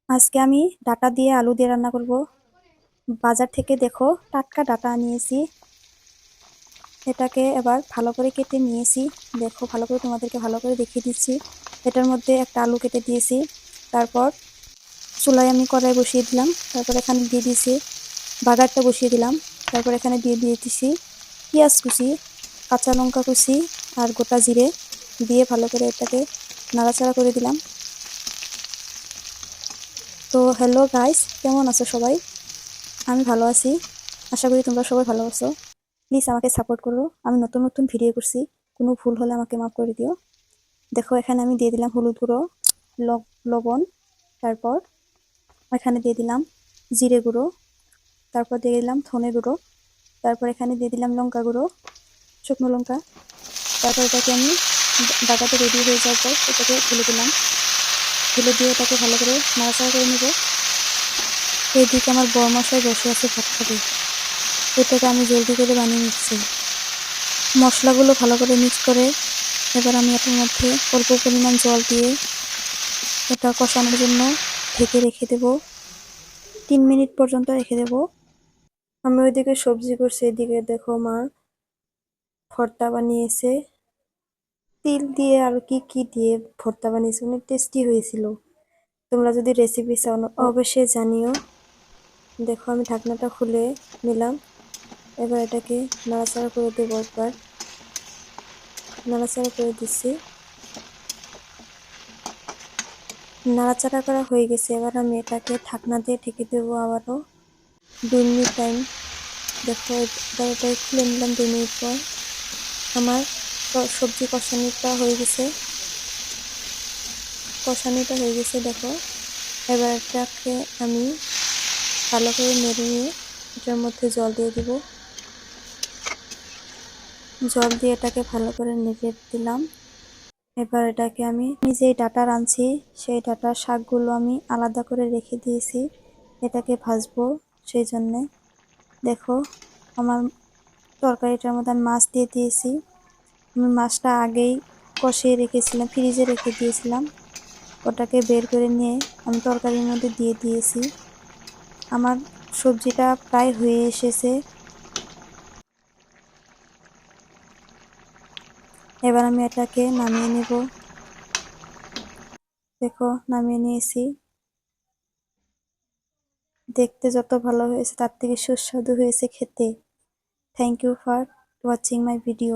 আজকে আমি ডাটা দিয়ে আলু দিয়ে রান্না করব। বাজার থেকে দেখো টাটকা ডাটা নিয়েছি। এটাকে এবার ভালো করে কেটে নিয়েছি। দেখো ভালো করে তোমাদেরকে ভালো করে দেখিয়ে দিচ্ছি। এটার মধ্যে একটা আলু কেটে দিয়েছি। তারপর চুলায় আমি কড়াই বসিয়ে দিলাম। তারপর এখানে দিয়ে দিয়েছি বাগারটা বসিয়ে দিলাম। তারপর এখানে দিয়ে দিয়েছি পেঁয়াজ কুচি, কাঁচা লঙ্কা কুচি আর গোটা জিরে দিয়ে ভালো করে এটাকে নাড়াচাড়া করে দিলাম। তো হ্যালো গাইস, কেমন আছো সবাই? আমি ভালো আছি। আশা করি তোমরা সবাই ভালো আছো। প্লিজ আমাকে সাপোর্ট করো। আমি নতুন নতুন ভিডিও করছি, কোনো ভুল হলে আমাকে মাফ করে দিও। দেখো এখানে আমি দিয়ে দিলাম হলুদ গুঁড়ো, লবণ, তারপর এখানে দিয়ে দিলাম জিরে গুঁড়ো, তারপর দিয়ে দিলাম ধনে গুঁড়ো, তারপর এখানে দিয়ে দিলাম লঙ্কা গুঁড়ো, শুকনো লঙ্কা। তারপর এটাকে আমি ডাটাতে রেডি হয়ে যাওয়ার পর এটাকে ঢেলে দিলাম। ঢেলে দিয়ে এটাকে ভালো করে নাড়াচাড়া করে নেব। এইদিকে আমার বড় মশাই বসে আছে ভাত খাবে। এটাকে আমি জলদি করে বানিয়ে নিচ্ছি। মশলাগুলো ভালো করে মিক্স করে এবার আমি এটার মধ্যে অল্প পরিমাণ জল দিয়ে এটা কষানোর জন্য ঢেকে রেখে দেব। 3 মিনিট পর্যন্ত রেখে দেব। আমি ওইদিকে সবজি করছি, এদিকে দেখো মা ভর্তা বানিয়েছে। তিল দিয়ে আর কি কি দিয়ে ভর্তা বানিয়েছে, অনেক টেস্টি হয়েছিল। তোমরা যদি রেসিপি চাও অবশ্যই জানিও। দেখো আমি ঢাকনাটা খুলে নিলাম। এবার এটাকে নাড়াচাড়া করে দেবো। একবার নাড়াচাড়া করে দিচ্ছি। নাড়াচাড়া করা হয়ে গেছে। এবার আমি এটাকে ঢাকনা দিয়ে ঢেকে দেবো আবারও 2 মিনিট টাইম। দেখো এবার এটাকে খুলে নিলাম 2 মিনিট পর। আমার সবজি কষানিটা হয়ে গেছে। দেখো এবার এটাকে আমি ভালো করে নেড়ে নিয়ে এটার মধ্যে জল দিয়ে দিব। জল দিয়ে এটাকে ভালো করে নেড়ে দিলাম। এবার এটাকে আমি যেই ডাটা রাঁধছি সেই ডাটার শাকগুলো আমি আলাদা করে রেখে দিয়েছি, এটাকে ভাজবো সেই জন্যে। দেখো আমার তরকারিটার মধ্যে আমি মাছ দিয়ে দিয়েছি। আমি মাছটা আগেই কষিয়ে রেখেছিলাম, ফ্রিজে রেখে দিয়েছিলাম। ওটাকে বের করে নিয়ে আমি তরকারির মধ্যে দিয়ে দিয়েছি। আমার সবজিটা প্রায় হয়ে এসেছে। এবার আমি এটাকে নামিয়ে নেব। দেখো নামিয়ে নিয়েছি। দেখতে যত ভালো হয়েছে তার থেকে সুস্বাদু হয়েছে খেতে। Thank you for watching my video.